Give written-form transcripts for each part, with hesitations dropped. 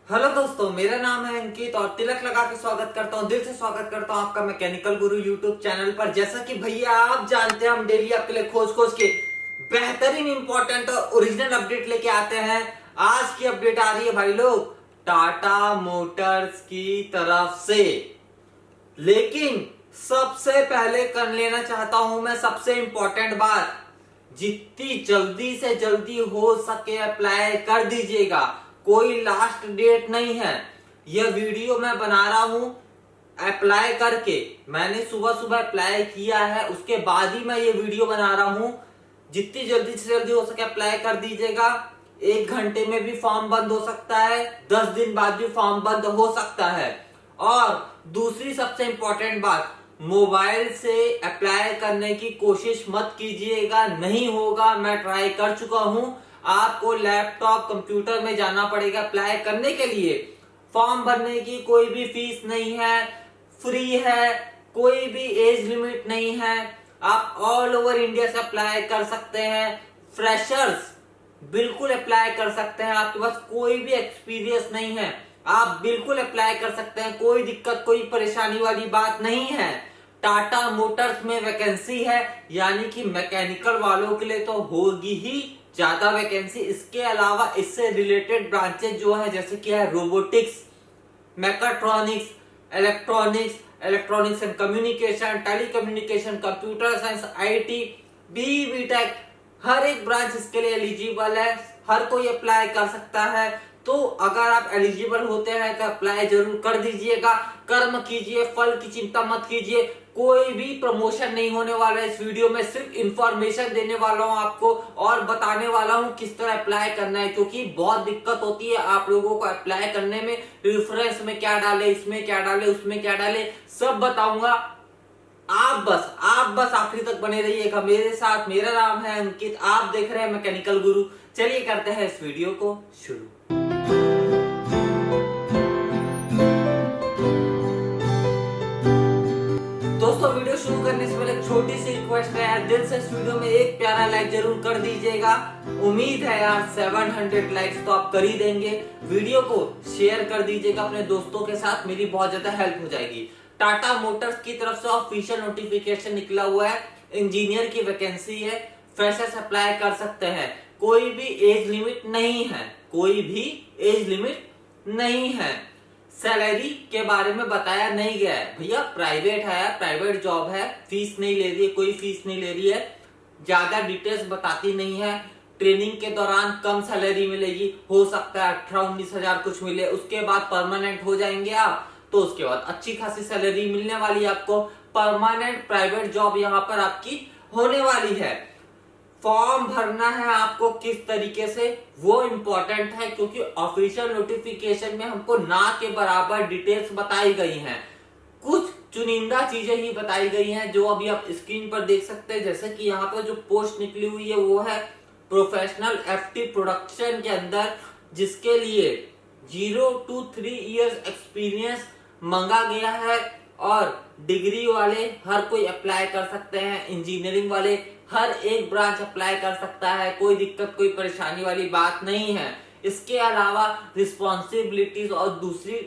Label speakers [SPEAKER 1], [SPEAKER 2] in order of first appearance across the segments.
[SPEAKER 1] Hello दोस्तों, मेरा नाम है अंकित और तिलक लगा के स्वागत करता हूँ, दिल से स्वागत करता हूँ आपका मैकेनिकल गुरु यूट्यूब चैनल पर। जैसा कि भैया आप जानते हैं, हम डेली आपके लिए खोज खोज के बेहतरीन इंपॉर्टेंट और ओरिजिनल अपडेट लेके आते हैं। आज की अपडेट आ रही है भाई लोग टाटा मोटर्स की तरफ से। लेकिन सबसे पहले कर लेना चाहता हूं मैं सबसे इंपॉर्टेंट बात, जितनी जल्दी से जल्दी हो सके अप्लाई कर दीजिएगा। कोई लास्ट डेट नहीं है। यह वीडियो मैं बना रहा हूं अप्लाई करके, मैंने सुबह सुबह अप्लाई किया है, उसके बाद ही मैं ये वीडियो बना रहा हूं। जितनी जल्दी से जल्दी हो सके अप्लाई कर दीजिएगा। 1 घंटे में भी फॉर्म बंद हो सकता है, 10 दिन बाद भी फॉर्म बंद हो सकता है। और दूसरी सबसे इंपॉर्टेंट बात, मोबाइल से अप्लाई करने की कोशिश मत कीजिएगा, नहीं होगा। मैं ट्राई कर चुका हूं। आपको लैपटॉप कंप्यूटर में जाना पड़ेगा अप्लाई करने के लिए। फॉर्म भरने की कोई भी फीस नहीं है, फ्री है, कोई भी एज लिमिट नहीं है। आप ऑल ओवर इंडिया से अप्लाई कर सकते हैं। फ्रेशर्स बिल्कुल अप्लाई कर सकते हैं। आपके पास कोई भी एक्सपीरियंस नहीं है, आप बिल्कुल अप्लाई कर सकते हैं। कोई दिक्कत कोई परेशानी वाली बात नहीं है। टाटा मोटर्स में वैकेंसी है, यानी कि मैकेनिकल वालों के लिए तो होगी ही ज्यादा वैकेंसी। इसके अलावा इससे रिलेटेड ब्रांचेस जो है, जैसे कि है robotics, mechatronics, electronics, electronics and communication, telecommunication, computer science, IT, BTech, हर एक ब्रांच इसके लिए एलिजिबल है। हर कोई अप्लाई कर सकता है। तो अगर आप एलिजिबल होते हैं तो अप्लाई जरूर कर दीजिएगा। कर्म कीजिए, फल की चिंता मत कीजिए। कोई भी प्रमोशन नहीं होने वाला है इस वीडियो में, सिर्फ इंफॉर्मेशन देने वाला हूं आपको और बताने वाला हूं किस तरह अप्लाई करना है। क्योंकि बहुत दिक्कत होती है आप लोगों को अप्लाई करने में, रेफरेंस में क्या डाले, इसमें क्या डाले, उसमें क्या डाले, सब बताऊंगा। आप बस आखिरी तक बने रहिएगा मेरे साथ। मेरा नाम है अंकित, आप देख रहे हैं मैकेनिकल गुरु। चलिए करते हैं इस वीडियो को शुरू। दोस्तों, वीडियो शुरू करने से पहले छोटी सी रिक्वेस्ट है यार, दिल से इस वीडियो में एक प्यारा लाइक जरूर कर दीजिएगा। उम्मीद है यार 700 लाइक्स तो आप कर ही देंगे। वीडियो को शेयर कर दीजिएगा अपने दोस्तों के साथ, मेरी बहुत ज्यादा हेल्प हो जाएगी। टाटा मोटर्स की तरफ से ऑफिशियल नोटिफिकेशन निकला हुआ है, इंजीनियर की वैकेंसी है, फ्रेशर्स अप्लाई कर सकते हैं। कोई भी एज लिमिट नहीं है, कोई भी एज लिमिट नहीं है। सैलरी के बारे में बताया नहीं गया है भैया, प्राइवेट है, प्राइवेट जॉब है, फीस नहीं ले रही है, कोई फीस नहीं ले रही है, ज्यादा डिटेल्स बताती नहीं है। ट्रेनिंग के दौरान कम सैलरी मिलेगी, हो सकता है 18-19 हजार कुछ मिले, उसके बाद परमानेंट हो जाएंगे आप तो उसके बाद अच्छी खासी सैलरी मिलने वाली है आपको। परमानेंट प्राइवेट जॉब यहाँ पर आपकी होने वाली है। फॉर्म भरना है आपको किस तरीके से वो इंपॉर्टेंट है, क्योंकि ऑफिशियल नोटिफिकेशन में हमको ना के बराबर डिटेल्स बताई गई हैं। कुछ चुनिंदा चीजें ही बताई गई हैं जो अभी आप स्क्रीन पर देख सकते हैं। जैसे कि यहाँ पर जो पोस्ट निकली हुई है वो है प्रोफेशनल एफटी प्रोडक्शन के अंदर, जिसके लिए 0 to 3 इयर्स एक्सपीरियंस मांगा गया है। और डिग्री वाले हर कोई अप्लाई कर सकते हैं, इंजीनियरिंग वाले हर एक ब्रांच अप्लाई कर सकता है, कोई दिक्कत कोई परेशानी वाली बात नहीं है। इसके अलावा रिस्पॉन्सिबिलिटीज और दूसरी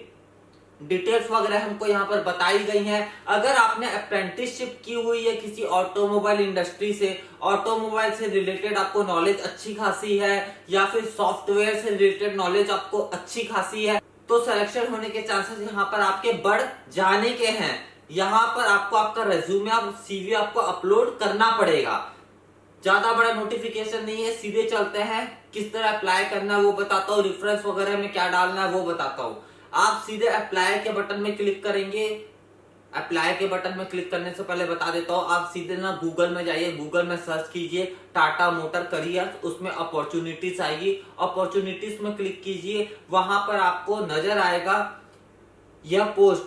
[SPEAKER 1] डिटेल्स वगैरह हमको यहाँ पर बताई गई हैं। अगर आपने अप्रेंटिसशिप की हुई है किसी ऑटोमोबाइल इंडस्ट्री से, ऑटोमोबाइल से रिलेटेड आपको नॉलेज अच्छी खासी है, या फिर सॉफ्टवेयर से रिलेटेड नॉलेज आपको अच्छी खासी है, तो सिलेक्शन होने के चांसेस यहाँ पर आपके बढ़ जाने के हैं। यहाँ पर आपको आपका रेज्यूमे और सीवी आपको अपलोड करना पड़ेगा। ज्यादा बड़ा नोटिफिकेशन नहीं है, सीधे चलते हैं। किस तरह अप्लाई करना है वो बताता हूँ, रेफरेंस वगैरह में क्या डालना है वो बताता हूँ। आप सीधे अप्लाई के बटन में क्लिक करेंगे। अप्लाई के बटन में क्लिक करने से पहले बता देता हूँ, आप सीधे ना गूगल में जाइए, गूगल में सर्च कीजिए टाटा मोटर करियर, उसमें अपॉर्चुनिटीज आएगी, अपॉर्चुनिटीज में क्लिक कीजिए। वहां पर आपको नजर आएगा यह post,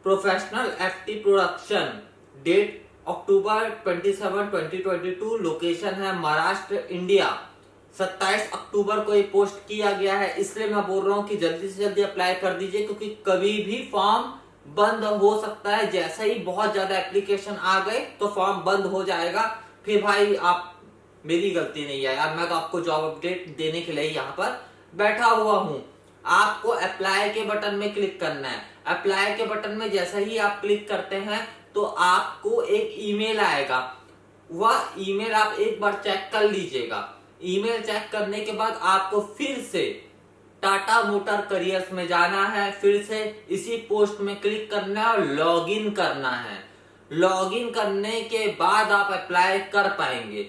[SPEAKER 1] professional FT production, date October 27, 2022, location है महाराष्ट्र, इंडिया। 27 अक्टूबर को ये पोस्ट किया गया है, इसलिए मैं बोल रहा हूँ कि जल्दी से जल्दी अप्लाई कर दीजिए, क्योंकि कभी भी फॉर्म बंद हो सकता है। जैसे ही बहुत ज्यादा एप्लीकेशन आ गए तो फॉर्म बंद हो जाएगा। फिर भाई आप, मेरी गलती नहीं है यार, मैं तो आपको जॉब अपडेट देने के लिए यहाँ पर बैठा हुआ हूँ। आपको अप्लाई के बटन में क्लिक करना है। अप्लाई के बटन में जैसा ही आप क्लिक करते हैं तो आपको एक ईमेल आएगा। वह ईमेल आप एक बार चेक कर लीजिएगा। ईमेल चेक करने के बाद आपको फिर से टाटा मोटर करियर्स में जाना है, फिर से इसी पोस्ट में क्लिक करना है और लॉग इन करना है। लॉग इन करने के बाद आप अप्लाई कर पाएंगे।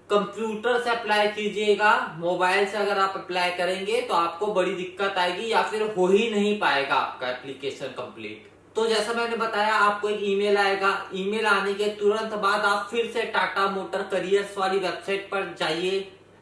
[SPEAKER 1] कंप्यूटर से अप्लाई कीजिएगा, मोबाइल से अगर आप अप्लाई करेंगे तो आपको बड़ी दिक्कत आएगी या फिर हो ही नहीं पाएगा आपका एप्लीकेशन कंप्लीट। तो जैसा मैंने बताया, आपको एक ईमेल आएगा। ईमेल आने के तुरंत बाद आप फिर से टाटा मोटर करियर्स वाली वेबसाइट पर जाइए,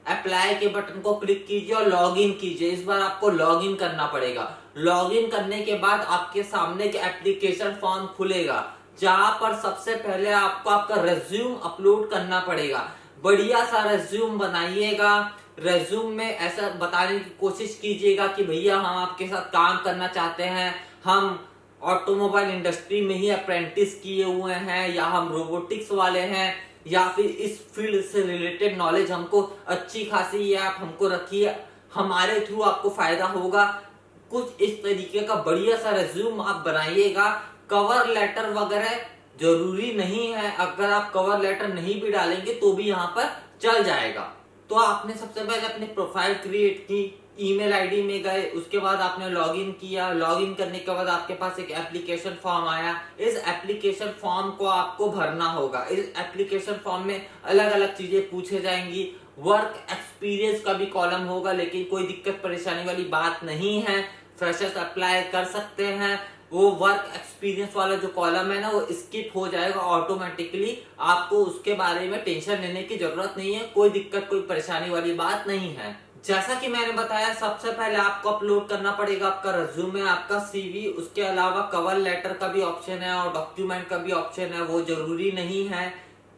[SPEAKER 1] अप्लाई के बटन को क्लिक कीजिए और लॉग इन कीजिए। इस बार आपको लॉग इन करना पड़ेगा। लॉग इन करने के बाद आपके सामने एक एप्लीकेशन फॉर्म खुलेगा, जहां पर सबसे पहले आपको आपका रेज्यूम अपलोड करना पड़ेगा। बढ़िया सा रेज्यूम बनाइएगा। रेज्यूम में ऐसा बताने की कोशिश कीजिएगा कि भैया हम आपके साथ काम करना चाहते हैं, हम ऑटोमोबाइल इंडस्ट्री में ही अप्रेंटिस किए हुए हैं, या हम रोबोटिक्स वाले हैं, या फिर इस फील्ड से रिलेटेड नॉलेज हमको अच्छी खासी है, आप हमको रखिए, हमारे थ्रू आपको फायदा होगा। कुछ इस तरीके का बढ़िया सा रेज्यूम आप बनाइएगा। कवर लेटर वगैरह जरूरी नहीं है, अगर आप कवर लेटर नहीं भी डालेंगे तो भी यहाँ पर चल जाएगा। तो आपने सबसे पहले अपनी प्रोफाइल क्रिएट की, ईमेल आईडी में गए, उसके बाद आपने लॉगिन किया। लॉगिन करने के बाद आपके पास एक एप्लीकेशन फॉर्म आया। इस एप्लीकेशन फॉर्म को आपको भरना होगा। इस एप्लीकेशन फॉर्म में अलग अलग चीजें पूछे जाएंगी। वर्क एक्सपीरियंस का भी कॉलम होगा, लेकिन कोई दिक्कत परेशानी वाली बात नहीं है, फ्रेशर्स अप्लाई कर सकते हैं। वो वर्क एक्सपीरियंस वाला जो कॉलम है ना, वो स्किप हो जाएगा ऑटोमेटिकली। आपको उसके बारे में टेंशन लेने की जरूरत नहीं है, कोई दिक्कत कोई परेशानी वाली बात नहीं है। जैसा कि मैंने बताया, सबसे पहले आपको अपलोड करना पड़ेगा आपका रिज्यूमे, आपका सीवी। उसके अलावा कवर लेटर का भी ऑप्शन है और डॉक्यूमेंट का भी ऑप्शन है, वो जरूरी नहीं है।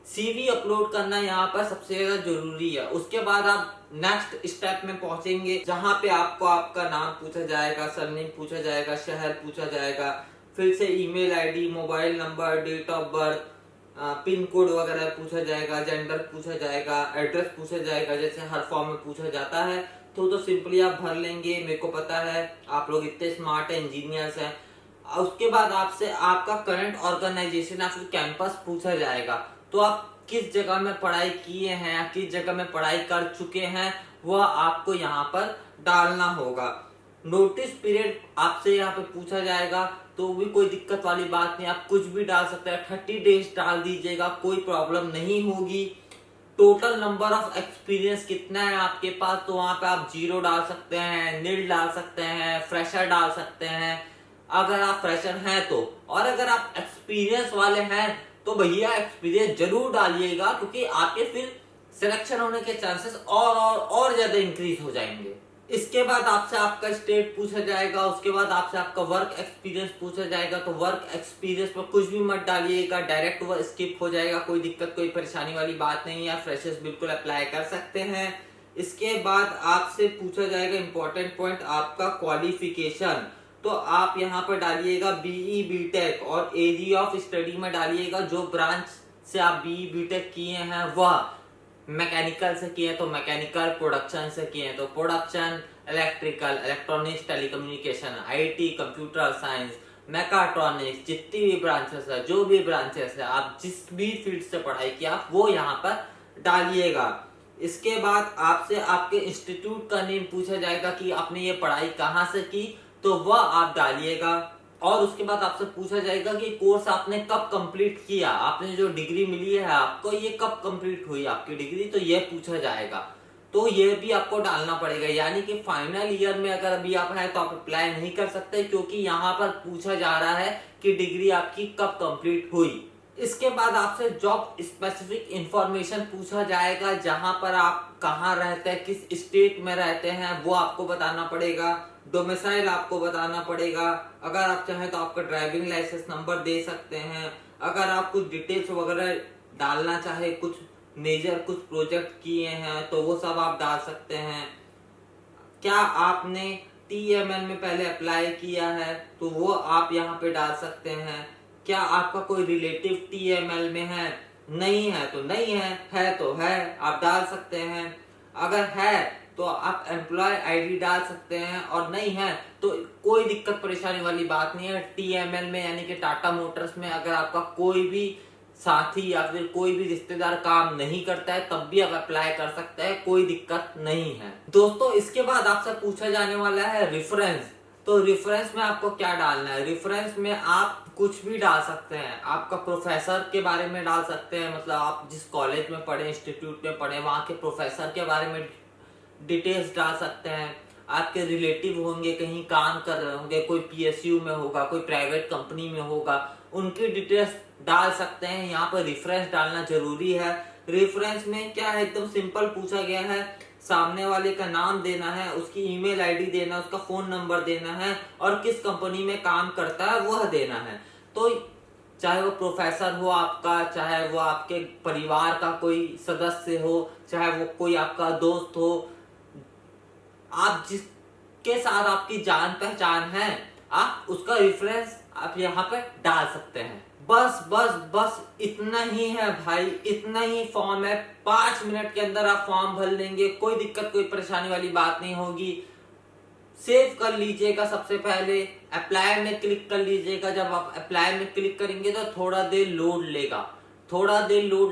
[SPEAKER 1] सीवी अपलोड करना यहाँ पर सबसे ज्यादा जरूरी है। उसके बाद आप नेक्स्ट स्टेप में पहुंचेंगे, जहां पे आपको आपका नाम पूछा जाएगा, सरनेम पूछा जाएगा, शहर पूछा जाएगा, फिर से email ID, mobile number, date of birth, pin code वगैरह पूछा जाएगा, जेंडर पूछा जाएगा, एड्रेस पूछा जाएगा, जैसे हर फॉर्म में पूछा जाता है। तो सिंपली आप भर लेंगे, मेरे को पता है आप लोग इतने स्मार्ट है, इंजीनियर्स हैं। उसके बाद आपसे आपका करंट ऑर्गेनाइजेशन या फिर कैंपस पूछा जाएगा। तो आप किस जगह में पढ़ाई किए हैं या किस जगह में पढ़ाई कर चुके हैं, वह आपको यहाँ पर डालना होगा। नोटिस पीरियड आपसे यहाँ पे पूछा जाएगा, तो भी कोई दिक्कत वाली बात नहीं, आप कुछ भी डाल सकते हैं। 30 डेज डाल दीजिएगा, कोई प्रॉब्लम नहीं होगी। टोटल नंबर ऑफ एक्सपीरियंस कितना है आपके पास, तो वहां पे आप 0 डाल सकते हैं, नील डाल सकते हैं, फ्रेशर डाल सकते हैं अगर आप फ्रेशर हैं तो। और अगर आप एक्सपीरियंस वाले हैं तो भैया एक्सपीरियंस जरूर डालिएगा, क्योंकि आपके फिर सिलेक्शन होने के चांसेस और ज्यादा इंक्रीज हो जाएंगे। इसके बाद आपसे आपका स्टेट पूछा जाएगा, उसके बाद आपसे आपका वर्क एक्सपीरियंस पूछा जाएगा। तो वर्क एक्सपीरियंस में कुछ भी मत डालिएगा, डायरेक्ट वो स्किप हो जाएगा, कोई दिक्कत कोई परेशानी वाली बात नहीं है, फ्रेशर्स बिल्कुल अप्लाई कर सकते हैं। इसके बाद आपसे पूछा जाएगा इंपॉर्टेंट पॉइंट, आपका क्वालिफिकेशन। तो आप यहाँ पर डालिएगा बीई बीटेक, और एरिया ऑफ स्टडी में डालिएगा जो ब्रांच से आप बीई बीटेक किए हैं, वह मैकेनिकल से किए तो मैकेनिकल, प्रोडक्शन से किए तो production, electrical, electronics, telecommunication, IT, computer science, mechatronics, जितनी भी ब्रांचेस है, जो भी ब्रांचेस है, आप जिस भी फील्ड से पढ़ाई किया वो यहाँ पर डालिएगा। इसके बाद आपसे आपके इंस्टीट्यूट का नेम पूछा जाएगा कि आपने ये पढ़ाई कहाँ से की, तो वह आप डालिएगा। और उसके बाद आपसे पूछा जाएगा कि कोर्स आपने कब कंप्लीट किया, आपने जो डिग्री मिली है आपको, ये कब कंप्लीट हुई आपकी डिग्री, तो ये पूछा जाएगा। तो ये भी आपको डालना पड़ेगा। यानी कि फाइनल ईयर में अगर अभी आप हैं तो आप अप्लाई नहीं कर सकते, क्योंकि यहाँ पर पूछा जा रहा है कि डिग्री आपकी कब कंप्लीट हुई। इसके बाद आपसे जॉब स्पेसिफिक इंफॉर्मेशन पूछा जाएगा, जहां पर आप कहाँ रहते हैं, किस स्टेट में रहते हैं, वो आपको बताना पड़ेगा। डोमिसाइल आपको बताना पड़ेगा। अगर आप चाहें तो आपका ड्राइविंग लाइसेंस नंबर दे सकते हैं। अगर आप कुछ डिटेल्स वगैरह डालना चाहे, कुछ मेजर कुछ प्रोजेक्ट किए हैं तो वो सब आप डाल सकते हैं। क्या आपने TML में पहले अप्लाई किया है, तो वो आप यहाँ पे डाल सकते हैं। क्या आपका कोई रिलेटिव TML में है, नहीं है तो नहीं है तो है, आप डाल सकते हैं। अगर है तो आप एम्प्लॉय आईडी डाल सकते हैं, और नहीं है तो कोई दिक्कत परेशानी वाली बात नहीं है। टीएमएल में यानी कि टाटा मोटर्स में अगर आपका कोई भी साथी या फिर कोई भी रिश्तेदार काम नहीं करता है तब भी आप अप्लाई कर सकते हैं, कोई दिक्कत नहीं है। दोस्तों इसके बाद आपसे पूछा जाने वाला है रेफरेंस। तो रेफरेंस में आपको क्या डालना है? रेफरेंस में आप कुछ भी डाल सकते हैं। आपका प्रोफेसर के बारे में डाल सकते हैं, मतलब आप जिस कॉलेज में पढ़े, इंस्टीट्यूट में पढ़े, वहां के प्रोफेसर के बारे में डिटेल्स डाल सकते हैं। आपके रिलेटिव होंगे, कहीं काम कर रहे होंगे, कोई पीएसयू में होगा, कोई प्राइवेट कंपनी में होगा, उनकी डिटेल्स डाल सकते हैं। यहाँ पर रेफरेंस डालना जरूरी है। रेफरेंस में क्या है, एकदम सिंपल पूछा गया है, सामने वाले का नाम देना है, उसकी ईमेल आईडी देना, उसका फोन नंबर देना है, और किस कंपनी में काम करता है वह देना है। तो चाहे वो प्रोफेसर हो आपका, चाहे वो आपके परिवार का कोई सदस्य हो, चाहे वो कोई आपका दोस्त हो, आप जिसके साथ आपकी जान पहचान है, आप उसका रेफरेंस आप यहाँ पे डाल सकते हैं। बस बस बस इतना ही है भाई, इतना ही फॉर्म है। 5 मिनट के अंदर आप फॉर्म भर लेंगे, कोई दिक्कत कोई परेशानी वाली बात नहीं होगी। सेव कर लीजिएगा, सबसे पहले अप्लाई में क्लिक कर लीजिएगा। जब आप अप्लाई में क्लिक करेंगे तो थोड़ा देर लोड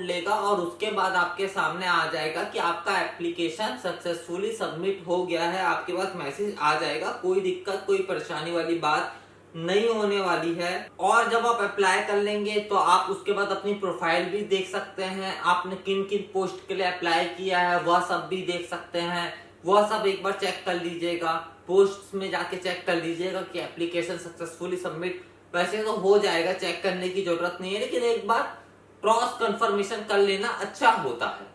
[SPEAKER 1] लेगा, और उसके बाद आपके सामने आ जाएगा कि आपका एप्लीकेशन सक्सेसफुली सबमिट हो गया है। आपके पास मैसेज आ जाएगा, कोई दिक्कत कोई परेशानी वाली बात नहीं होने वाली है। और जब आप अप्लाई कर लेंगे तो आप उसके बाद अपनी प्रोफाइल भी देख सकते हैं, आपने किन किन पोस्ट के लिए अप्लाई किया है वह सब भी देख सकते हैं। वह सब एक बार चेक कर लीजिएगा, पोस्ट में जाके चेक कर लीजिएगा कि एप्लीकेशन सक्सेसफुली सबमिट। वैसे तो हो जाएगा, चेक करने की जरूरत नहीं है, लेकिन एक बार क्रॉस कंफर्मेशन कर लेना अच्छा होता है।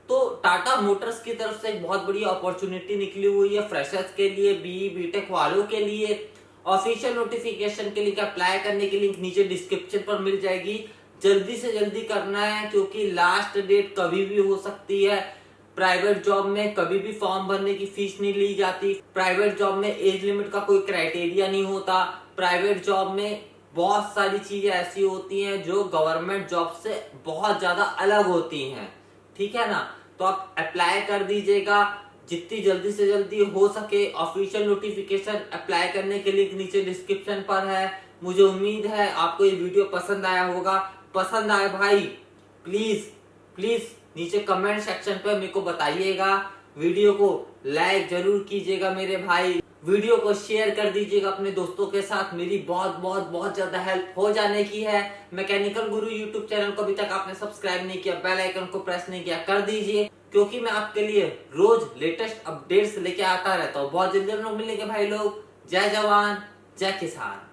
[SPEAKER 1] तो टाटा मोटर्स की तरफ से एक बहुत बड़ी अपॉर्चुनिटी निकली हुई है फ्रेशर्स के लिए, बीई बीटेक वालों के लिए। ऑफिशियल नोटिफिकेशन के लिए अप्लाई करने की लिंक नीचे डिस्क्रिप्शन पर मिल जाएगी। जल्दी से जल्दी करना है, क्योंकि लास्ट डेट कभी भी हो सकती है। प्राइवेट जॉब में कभी भी फॉर्म भरने की फीस नहीं ली जाती। प्राइवेट जॉब में एज लिमिट का कोई क्राइटेरिया नहीं होता। प्राइवेट जॉब में बहुत सारी चीजें ऐसी होती हैं जो गवर्नमेंट जॉब से बहुत ज्यादा अलग होती हैं, ठीक है ना। तो आप अप्लाई कर दीजिएगा जितनी जल्दी से जल्दी हो सके। ऑफिशियल नोटिफिकेशन अप्लाई करने के लिंक नीचे डिस्क्रिप्शन पर है। मुझे उम्मीद है आपको ये वीडियो पसंद आया होगा। पसंद आए भाई प्लीज प्लीज नीचे कमेंट सेक्शन पे मेरे को बताइएगा। वीडियो को लाइक जरूर कीजिएगा मेरे भाई, वीडियो को शेयर कर दीजिएगा अपने दोस्तों के साथ। मेरी बहुत बहुत बहुत ज्यादा हेल्प हो जाने की है। मैकेनिकल गुरु यूट्यूब चैनल को अभी तक आपने सब्सक्राइब नहीं किया, बेल आइकन को प्रेस नहीं किया, कर दीजिए, क्योंकि मैं आपके लिए रोज लेटेस्ट अपडेट्स लेके आता रहता हूँ। बहुत जल्दी हम लोग मिलेंगे भाई लोग। जय जवान जय किसान।